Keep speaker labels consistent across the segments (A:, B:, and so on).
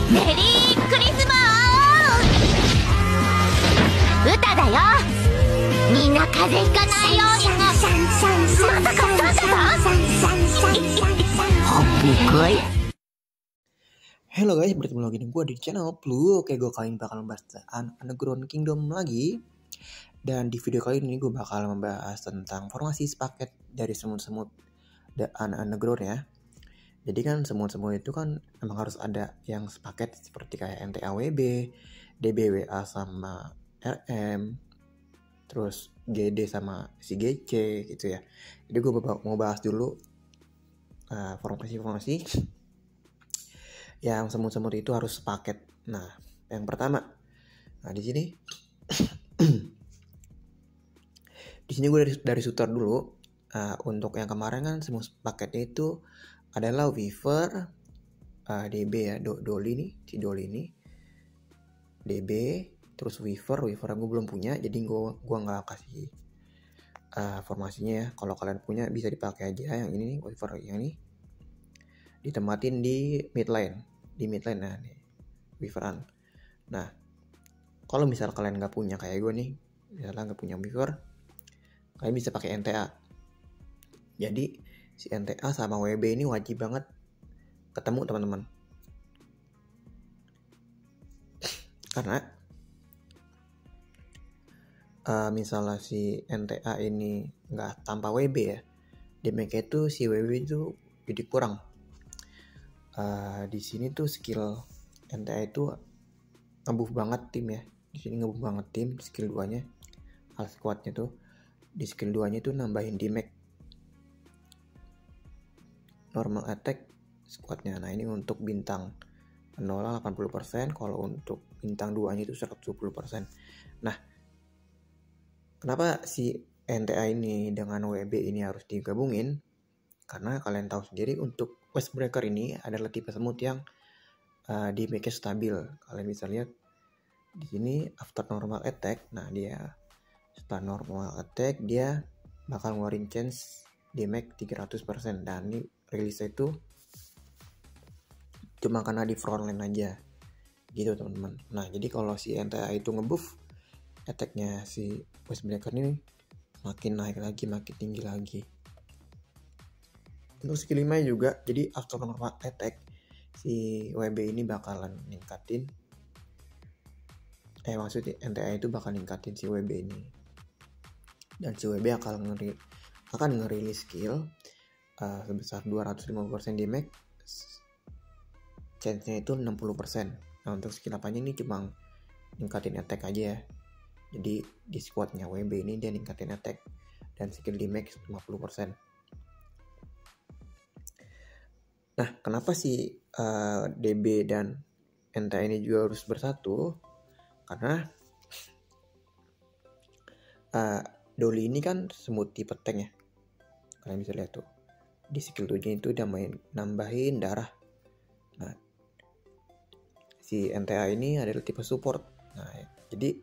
A: メリークリスマス歌だよ。みんな風邪ひかないように。まさかサンタさん？Bukan.
B: Halo guys, bertemu lagi dengan gue di channel Blue. Oke, gue kali ini bakal membahas Underground Kingdom lagi. Dan di video kali ini gue bakal membahas tentang formasi sepaket dari semut-semut Underground ya. Jadi kan semut-semut itu kan emang harus ada yang sepaket seperti kayak NTAWB, DBWA sama RM, terus GD sama si GC gitu ya. Jadi gue mau bahas dulu formasi-formasi yang semut-semut itu harus sepaket. Nah, yang pertama, di sini, di sini gue dari shooter dulu. Untuk yang kemarin kan semut paketnya itu adalah Weaver, DB ya, Dolly nih, si Dolly ini, DB, terus Weaver gue belum punya, jadi gue nggak kasih formasinya ya. Kalau kalian punya bisa dipakai aja. Yang ini nih, Weaver yang ini ditempatin di mid lane, nah nih Weaveran. Nah, kalau misal kalian nggak punya kayak gue nih, misalnya nggak punya Weaver, kalian bisa pakai NTA. Jadi si NTA sama WB ini wajib banget ketemu teman-teman, karena misalnya si NTA ini nggak tanpa WB ya, damage itu si WB itu jadi kurang. Di sini tuh skill NTA itu ngebuff banget tim ya. Di sini ngebuff banget tim, skill 2-nya, hal squadnya tuh di skill 2-nya tuh nambahin damage normal attack squadnya. Nah, ini untuk bintang 0 80%, kalau untuk bintang 2-nya itu 120%. Nah, kenapa si NTA ini dengan WB ini harus digabungin? Karena kalian tahu sendiri untuk Westbreaker ini adalah tipe semut yang damage-nya stabil. Kalian bisa lihat di sini after normal attack. Nah, dia setelah normal attack dia bakal ngeluarin chance damage 300%, dan ini rilis itu cuma karena di frontline aja gitu teman-teman. Nah, jadi kalau si NTA itu ngebuff, attack-nya si Westbreaker ini makin naik lagi, makin tinggi lagi. Untuk skill 5 juga, jadi after normal attack si WB ini bakalan ningkatin, maksudnya NTA itu bakal ningkatin si WB ini, dan si WB akan ngerilis skill sebesar 250% damage, chance-nya itu 60%. Nah, untuk skill apanya ini cuma ningkatin attack aja ya. Jadi di squadnya WB ini dia ningkatin attack dan skill damage 50%. Nah, kenapa si DB dan NTA ini juga harus bersatu? Karena Dolly ini kan semut tipe tank ya. Kalian bisa lihat tuh, di skill 7 itu dia nambahin darah. Nah, si NTA ini adalah tipe support. Nah, jadi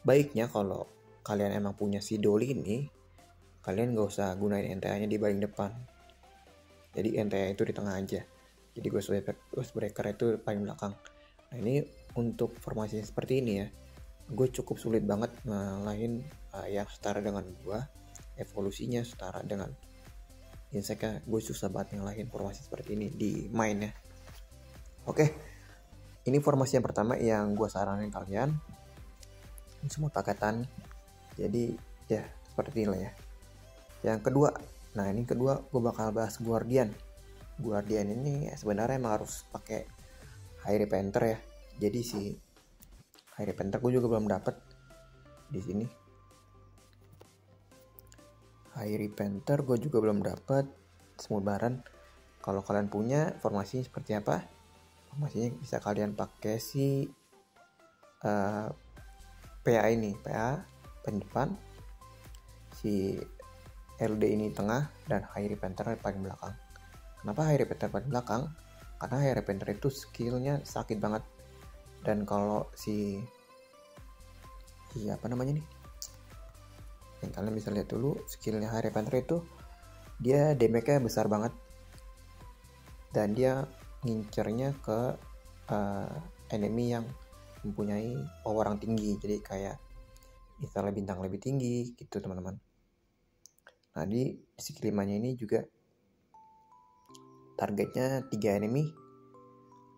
B: baiknya kalau kalian emang punya si Dolly ini, kalian gak usah gunain NTA-nya di bagian depan. Jadi NTA itu di tengah aja. Jadi Ghostbreaker itu paling belakang. Nah, ini untuk formasi seperti ini ya, gue cukup sulit banget ngalahin yang setara dengan gue. Evolusinya setara dengan Insectnya, gue susah banget ngalahin formasi seperti ini di main ya. Oke, ini formasi yang pertama yang gue saranin kalian. Ini semua paketan, jadi ya seperti ini ya. Yang kedua, nah ini kedua gue bakal bahas Guardian. Guardian ini sebenarnya emang harus pakai High Repenter ya. Jadi si High Repenter gue juga belum dapet di sini. High Repenter gue juga belum dapet semut baran. Kalau kalian punya formasinya seperti apa? Formasinya bisa kalian pakai si PA ini, PA depan, si LD ini tengah, dan High Repenter paling belakang. Kenapa High Repenter paling belakang? Karena High Repenter itu skillnya sakit banget. Dan kalau si apa namanya nih, yang kalian bisa lihat dulu, skillnya High Repenter itu dia damage-nya besar banget, dan dia ngincernya ke enemy yang mempunyai power yang tinggi, jadi kayak misalnya bintang lebih tinggi gitu teman-teman. Nah di skill 5 nya ini juga targetnya 3 enemy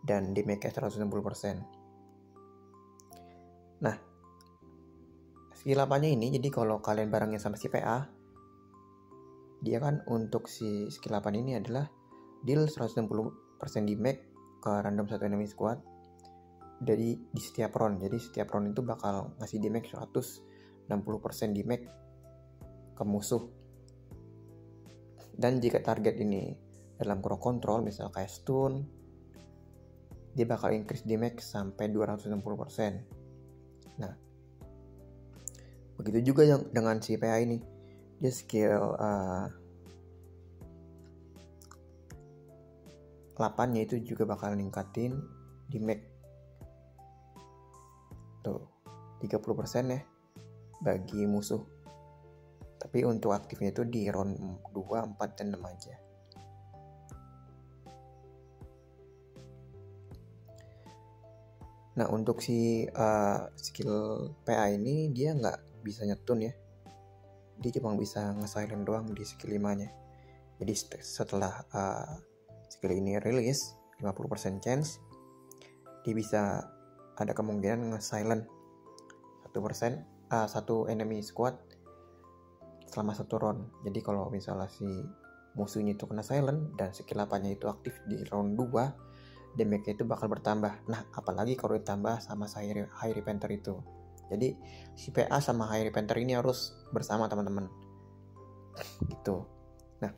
B: dan damage 160%. Nah skill 8 nya ini, jadi kalau kalian barengnya sama si PA, dia kan untuk si skill 8 ini adalah deal 160% damage ke random satu enemy squad dari di setiap round. Jadi setiap round itu bakal ngasih damage 160% damage ke musuh. Dan jika target ini dalam crowd control, misal kayak stun, dia bakal increase damage sampai 260%. Nah begitu juga yang dengan si PA ini, dia skill 8 nya itu juga bakal ningkatin damage tuh 30% ya bagi musuh. Tapi untuk aktifnya itu di round 2, 4, dan 6 aja. Nah untuk si skill PA ini dia nggak bisa nyetun ya, dia cuma bisa nge-silent doang di skill 5 nya. Jadi setelah skill ini rilis 50% chance dia bisa ada kemungkinan nge-silent 1%, satu enemy squad selama satu round. Jadi kalau misalnya si musuhnya itu kena silent dan skill 8 nya itu aktif di round 2, damage itu bakal bertambah. Nah apalagi kalau ditambah sama si High Repenter itu. Jadi si PA sama High Repenter ini harus bersama teman-teman gitu. Nah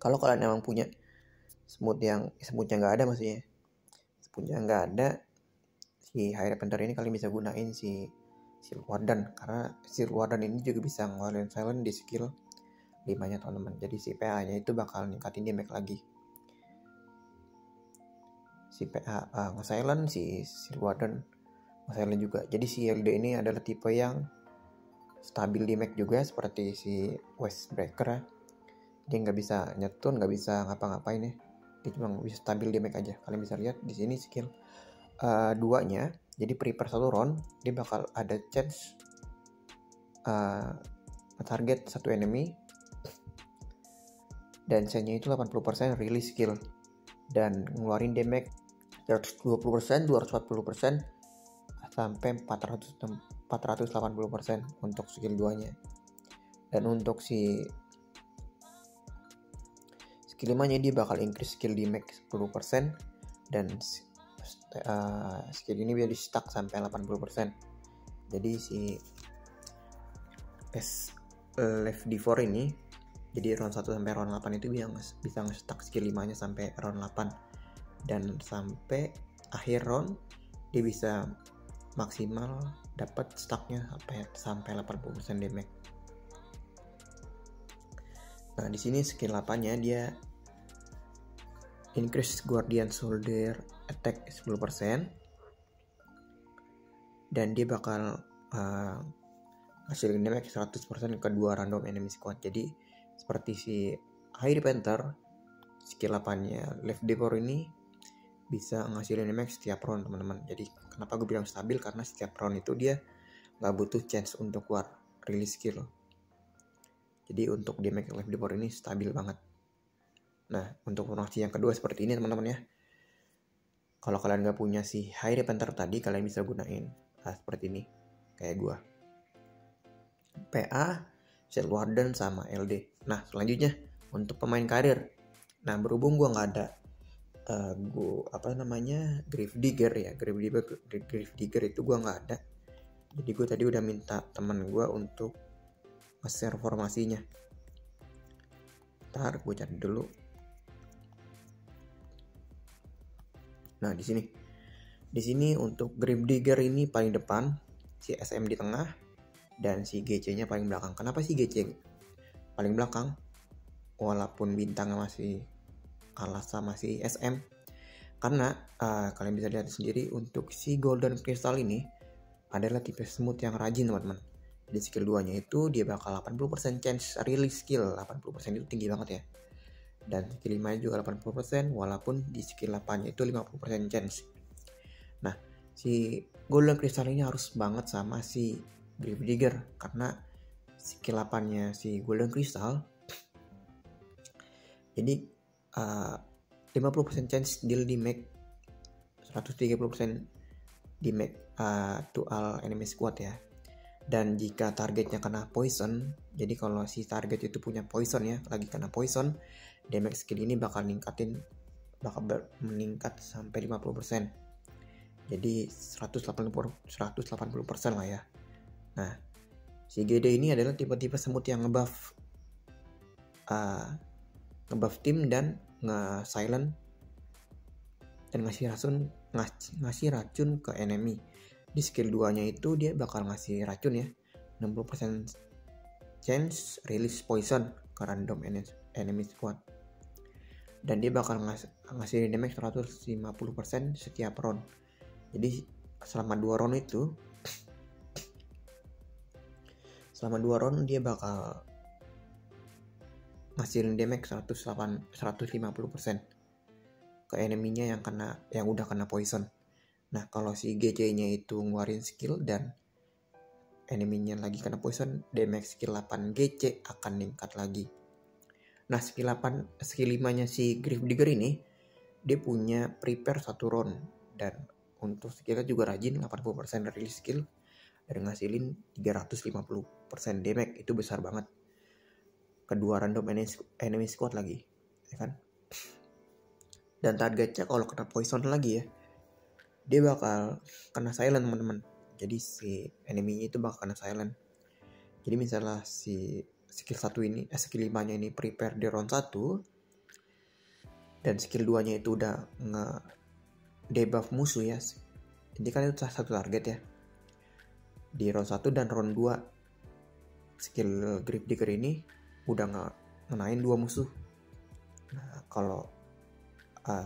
B: kalau kalian emang punya smoothnya nggak ada, maksudnya smoothnya nggak ada, si High Repenter ini kalian bisa gunain si Shield Warden, karena Shield Warden ini juga bisa ngeluarin silent di skill 5 nya teman-teman. Jadi si PA nya itu bakal ningkatin damage lagi. Si PA nge-silent, si Shield Warden nge-silent juga. Jadi si LD ini adalah tipe yang stabil damage juga seperti si Westbreaker ya. Dia nggak bisa nyetun, nggak bisa ngapa-ngapain ya, dia cuma bisa stabil damage aja. Kalian bisa lihat di sini skill 2 nya, jadi per satu round dia bakal ada chance target satu enemy dan chance-nya itu 80% release skill dan ngeluarin damage 120%, 240% sampai 480% untuk skill 2 nya. Dan untuk si skill 5 nya dia bakal increase skill damage 10% dan skill ini bisa di stack sampai 80%. Jadi si Left D4 ini, jadi round 1 sampai round 8 itu bisa nge-stack skill 5 nya sampai round 8, dan sampai akhir round dia bisa maksimal dapat stacknya sampai 80% damage. Nah di sini skill 8 nya dia increase Guardian Soldier attack 10% dan dia bakal hasilin damage 100% ke 2 random enemy squad. Jadi seperti si High Repenter, skill 8 nya Left D4 ini bisa ngasilin damage setiap round teman-teman. Jadi kenapa gue bilang stabil, karena setiap round itu dia gak butuh chance untuk keluar release skill. Jadi untuk damage Left D4 ini stabil banget. Nah untuk formasi yang kedua seperti ini teman-teman ya. Kalau kalian gak punya si High Repenter tadi, kalian bisa gunain seperti ini kayak gua, PA, Shield Warden, sama LD. Nah selanjutnya untuk pemain karir. Nah berhubung gua nggak ada Grave Digger ya, Grave Digger itu gua nggak ada. Jadi gue tadi udah minta teman gue untuk nge-share formasinya. Ntar gue cari dulu. Nah di sini untuk Grave Digger ini paling depan, si SM di tengah, dan si GC-nya paling belakang. Kenapa sih GC paling belakang? Walaupun bintangnya masih kalah sama si SM. Karena kalian bisa lihat sendiri untuk si Golden Crystal ini adalah tipe smooth yang rajin teman-teman. Jadi skill 2 nya itu dia bakal 80% chance release skill. 80% itu tinggi banget ya. dan skill 5 juga 80%, walaupun di skill 8 itu 50% chance. Nah, si Golden Crystal ini harus banget sama si Gravedigger, karena skill 8-nya si Golden Crystal jadi 50% chance deal damage, 130% damage to all enemy squad ya. Dan jika targetnya kena poison, jadi kalau si target itu punya poison ya, lagi kena poison, damage skill ini bakal meningkat sampai 50%. Jadi 180% lah ya. Nah, si GD ini adalah tipe-tipe semut yang ngebuff tim dan nge-silent dan ngasih racun ke enemy. Di skill 2 nya itu dia bakal ngasih racun ya, 60% chance release poison ke random enemy squad, dan dia bakal ngasih damage 150% setiap round. Jadi selama 2 round dia bakal ngasihin damage 150% ke enemy-nya yang udah kena poison. Nah, kalau si GC-nya itu ngeluarin skill dan enemy-nya lagi kena poison, damage skill 8 GC akan meningkat lagi. Nah, skill 5-nya si Gravedigger ini dia punya prepare 1 round, dan untuk skillnya juga rajin, 80% release skill dan ngasilin 350% damage. Itu besar banget. Kedua random enemy squad lagi, ya kan? Dan targetnya kalau kena poison lagi ya, dia bakal kena silent teman-teman. Jadi si enemy itu bakal kena silent. Jadi misalnya si skill 5 nya ini prepare di round 1 dan skill 2 nya itu udah nge-debuff musuh ya. Jadi kan itu satu target ya. Di round 1 dan round 2 skill Gravedigger ini udah ngenain 2 musuh. Nah, kalau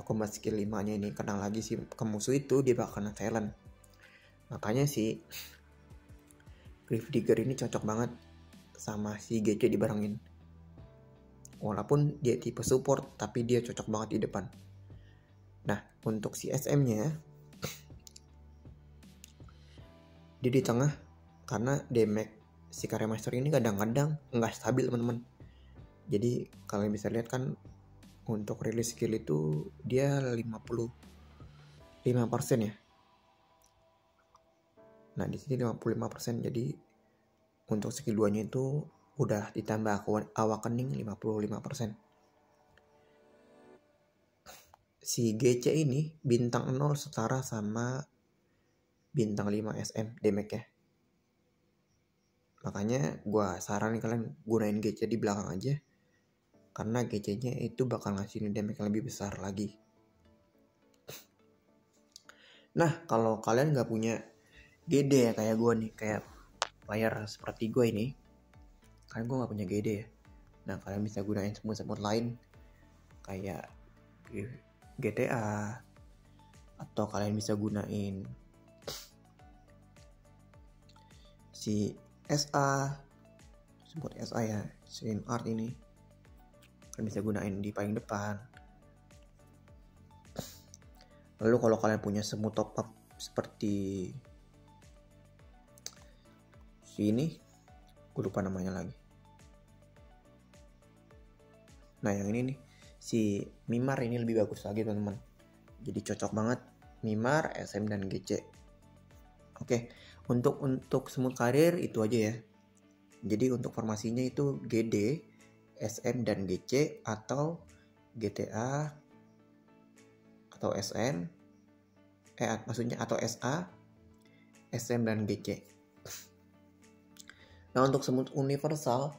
B: combat skill 5 nya ini kena lagi si ke musuh itu, dia bakal kena silent. Makanya si Gravedigger ini cocok banget sama si GC dibarengin. Walaupun dia tipe support, tapi dia cocok banget di depan. Nah, untuk si SM nya dia di tengah, karena damage si Karya Master ini kadang-kadang nggak stabil teman-teman. Jadi kalian bisa lihat kan, untuk release skill itu dia 55% ya. Nah, di sini 55%. Jadi untuk skill 2 nya itu udah ditambah awakening 55%. Si GC ini bintang 0 setara sama bintang 5 SM damage ya. Makanya gua saranin kalian gunain GC di belakang aja, karena GC-nya itu bakal ngasihin damage yang lebih besar lagi. Nah, kalau kalian gak punya GD ya kayak gue nih, kayak player seperti gue ini, kan gue gak punya GD ya. Nah, kalian bisa gunain semut-semut lain kayak GTA, atau kalian bisa gunain si SA, semut SA ya, Swim Art ini kalian bisa gunain di paling depan. Lalu kalau kalian punya semut top up seperti si ini, gue lupa namanya lagi. Nah, yang ini nih, si Mimar ini lebih bagus lagi teman-teman. Jadi cocok banget Mimar, SM dan GC. Oke, untuk semut karir itu aja ya. Jadi untuk formasinya itu GD, SM dan GC, atau GTA atau SM, maksudnya atau SA, SM dan GC. Nah, untuk semut universal,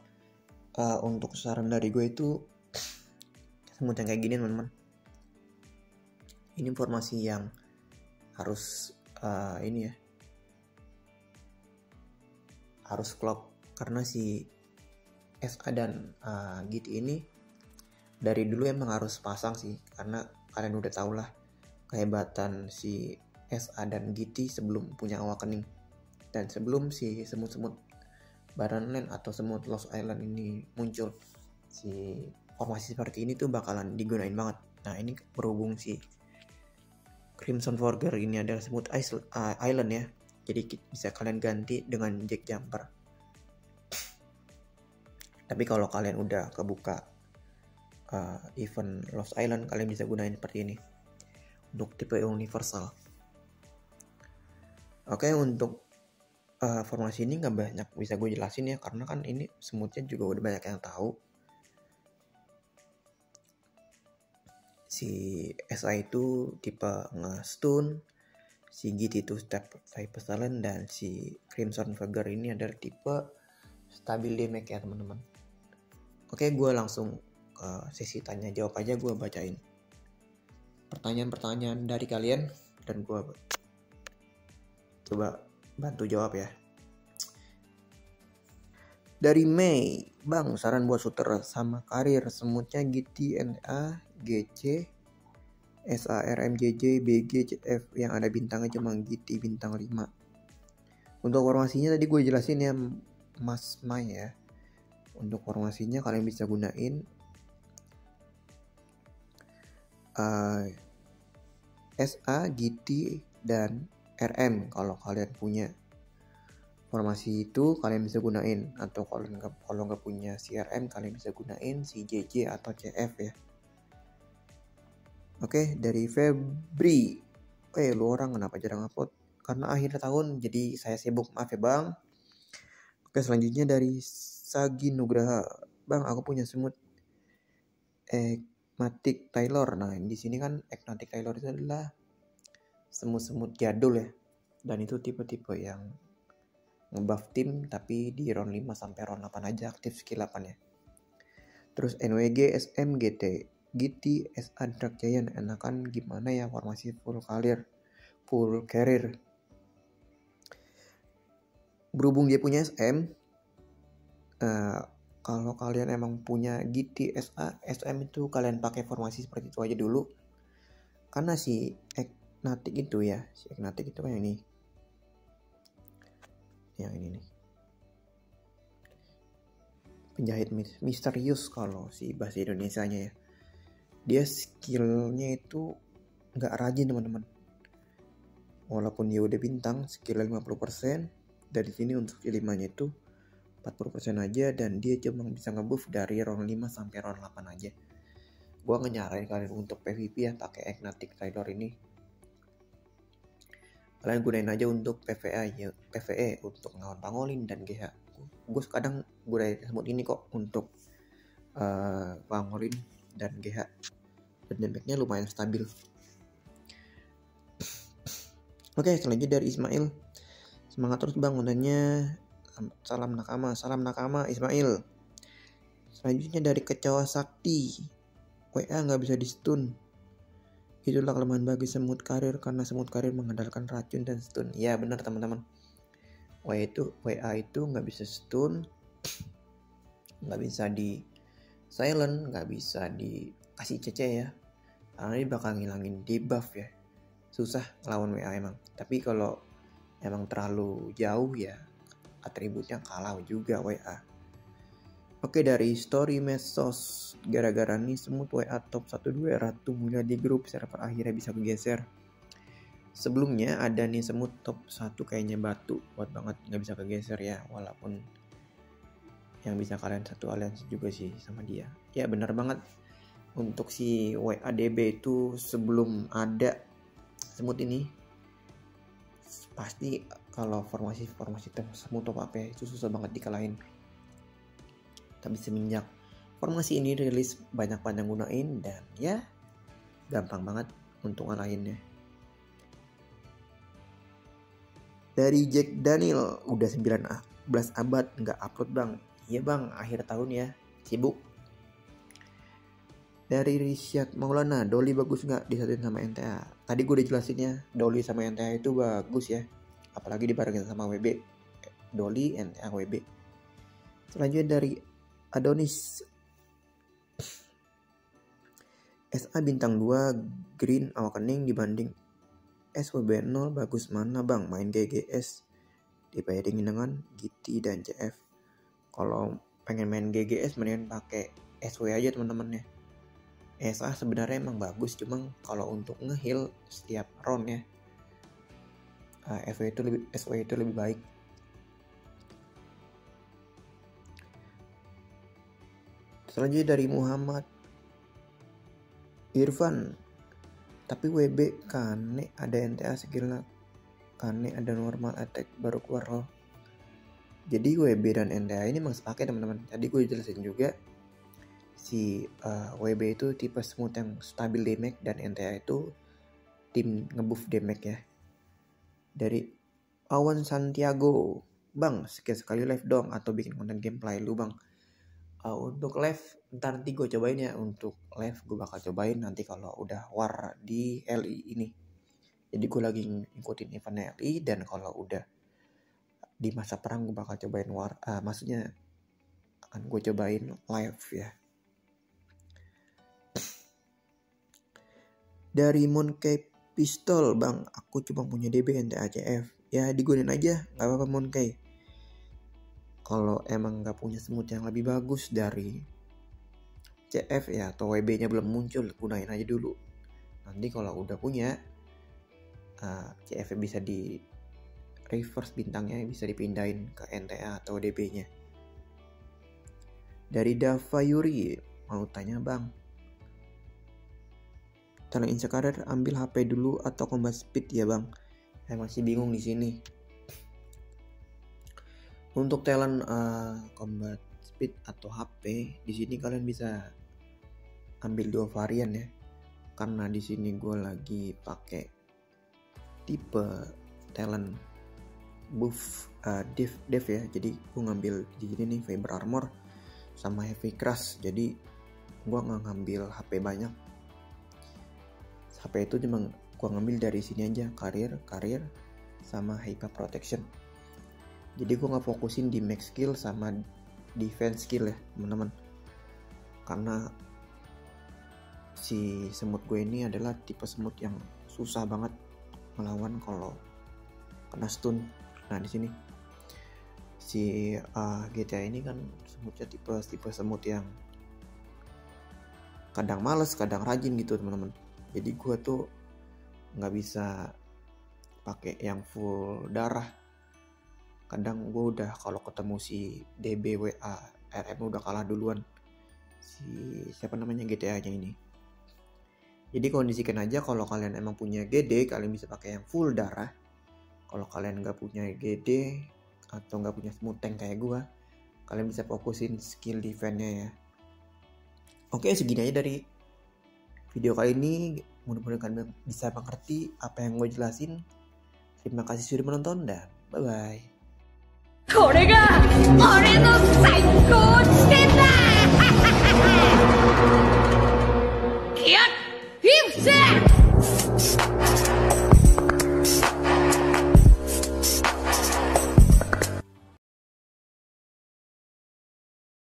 B: untuk saran dari gue itu semut yang kayak gini teman-teman. Ini informasi yang harus ini ya, harus klop, karena si SA dan GT ini dari dulu emang harus pasang sih, karena kalian udah tau lah kehebatan si SA dan GT sebelum punya awakening, dan sebelum si semut-semut Barrenland atau semut Lost Island ini muncul. Si formasi seperti ini tuh bakalan digunain banget. Nah ini berhubung si Crimson Forger ini adalah Smooth Island ya, jadi bisa kalian ganti dengan Jack Jumper. Tapi kalau kalian udah kebuka event Lost Island, kalian bisa gunain seperti ini untuk tipe universal. Oke, untuk formasi ini nggak banyak bisa gue jelasin ya, karena kan ini smoothnya juga udah banyak yang tahu. Si SA itu tipe nge-stun, si GT itu step type talent, dan si Crimson Forger ini adalah tipe stabil damage ya teman-teman. Oke, gue langsung ke sesi tanya jawab aja, gue bacain pertanyaan-pertanyaan dari kalian dan gue coba bantu jawab ya. Dari Mei, bang saran buat shooter sama karir semutnya GT, NA, GC, SA, RMJJ, BG, CF yang ada bintangnya cuma GT bintang 5. Untuk formasinya tadi gue jelasin ya Mas Mai ya. Untuk formasinya kalian bisa gunain SA, GT, dan RM kalau kalian punya formasi itu kalian bisa gunain, atau kalau nggak punya CRM kalian bisa gunain si JJ atau CF ya. Oke, dari Febri, lu orang kenapa jarang upload? Karena akhir tahun jadi saya sibuk, maaf ya bang. Oke, selanjutnya dari Sagi Nugraha, bang aku punya semut Ekmatic Taylor. Nah di sini kan Ekmatic Taylor itu adalah semut-semut jadul ya, dan itu tipe-tipe yang ngebuff tim tapi di round 5 sampai round 8 aja aktif skill 8 ya. Terus NWG, SM, GT, GT, SA, Dark Giant, enakan gimana ya formasi full career. Berhubung dia punya SM, kalau kalian emang punya GT, SA, SM itu kalian pakai formasi seperti itu aja dulu. Karena si Eknatic itu ya, si Eknatic itu kan yang ini nih, penjahit misterius kalau si bahasa Indonesianya ya. Dia skillnya itu nggak rajin teman-teman, walaupun dia udah bintang skillnya 50%. Dari sini untuk skill 5-nya itu 40% aja, dan dia cuma bisa ngebuff dari round 5 sampai round 8 aja. Gua ngenyarain kalian untuk PvP ya pakai Eknatic Taylor ini. Kalian gunain aja untuk PvE untuk ngelawan pangolin dan GH. Gue kadang gunain semut ini kok untuk pangolin dan GH, dan damage-nya lumayan stabil. Oke, selanjutnya dari Ismail, semangat terus bang kontennya, salam nakama Ismail. Selanjutnya dari Kecoa Sakti, WA nggak bisa di stun. Itulah kelemahan bagi semut karir, karena semut karir mengandalkan racun dan stun. Ya benar teman-teman. WA itu nggak bisa stun, nggak bisa di silent, nggak bisa dikasih CC ya. Karena ini bakal ngilangin debuff ya. Susah ngelawan WA emang. Tapi kalau emang terlalu jauh ya atributnya kalah juga WA. Oke, dari story medsos, gara-gara nih semut WA top 12 Ratu Mulia di grup server akhirnya bisa bergeser. Sebelumnya ada nih semut top 1 kayaknya batu, kuat banget nggak bisa kegeser ya, walaupun yang bisa kalian satu aliansi juga sih sama dia. Ya benar banget, untuk si WADB itu sebelum ada semut ini pasti kalau formasi semut top apa itu susah banget dikalahin. Tapi semenjak formasi ini rilis, banyak yang gunain, dan ya gampang banget untuk ngalahinnya. Dari Jack Daniel, udah 19 abad nggak upload bang. Iya bang, akhir tahun ya, sibuk. Dari Risyad Maulana, Dolly bagus nggak disatuin sama NTA? Tadi gue udah jelasin ya, Dolly sama NTA itu bagus ya, apalagi dibarengin sama WB. Dolly, NTA, WB. Selanjutnya dari Adonis, SA bintang 2 Green Awakening dibanding SWB0 bagus mana bang? Main GGS dibandingin dengan GT dan CF. Kalau pengen main GGS mendingan pakai SW aja teman-teman ya. SA sebenarnya emang bagus, cuma kalau untuk nge-heal setiap round ya, SW itu lebih baik. Selanjutnya dari Muhammad Irfan, tapi WB Kane ada NTA skillnya, Kane ada normal attack baru keluar loh. Jadi WB dan NTA ini emang sepaket teman-teman. Tadi gue jelasin juga si WB itu tipe smooth yang stabil damage, dan NTA itu tim ngebuff damage ya. Dari Awan Santiago, bang sekali live dong atau bikin konten gameplay lu bang. Untuk live ntar nanti gue cobain ya. Untuk live gue bakal cobain nanti kalau udah war di LI ini. Jadi gue lagi ngikutin event LI, dan kalau udah di masa perang gue bakal cobain war, maksudnya akan gue cobain live ya. Dari Monkey Pistol, bang aku cuma punya DB NTA CF, ya digunain aja gak apa-apa Monkey. Kalau emang gak punya smooth yang lebih bagus dari CF ya, atau WB nya belum muncul, gunain aja dulu. Nanti kalau udah punya CF bisa di reverse bintangnya, bisa dipindahin ke NTA atau DB nya. Dari Dava Yuri, mau tanya bang, talent insect career ambil HP dulu atau combat speed ya bang? Saya masih bingung di sini. Untuk talent combat speed atau HP, di sini kalian bisa ambil dua varian ya. Karena di sini gue lagi pakai tipe talent buff dev ya. Jadi gue ngambil di sini nih Fiber Armor sama Heavy Crush. Jadi gue nggak ngambil HP banyak. HP itu cuma gue ngambil dari sini aja, karir sama Hyper Protection. Jadi gue nggak fokusin di max skill sama defense skill ya teman-teman. Karena si semut gue ini adalah tipe semut yang susah banget melawan kalau kena stun. Nah di sini si GTA ini kan semutnya tipe semut yang kadang males, kadang rajin gitu teman-teman. Jadi gue tuh nggak bisa pakai yang full darah. Kadang gue udah kalau ketemu si DB WA RM udah kalah duluan si siapa namanya GTA nya ini. Jadi kondisikan aja kalau kalian emang punya GD, kalian bisa pakai yang full darah. Kalau kalian nggak punya GD atau nggak punya smooth tank kayak gue, kalian bisa fokusin skill defense-nya ya. Oke, segini aja dari video kali ini. Mudah-mudahan kalian bisa mengerti apa yang gue jelasin. Terima kasih sudah menonton dan bye-bye.
A: これが俺の最高地点だやっ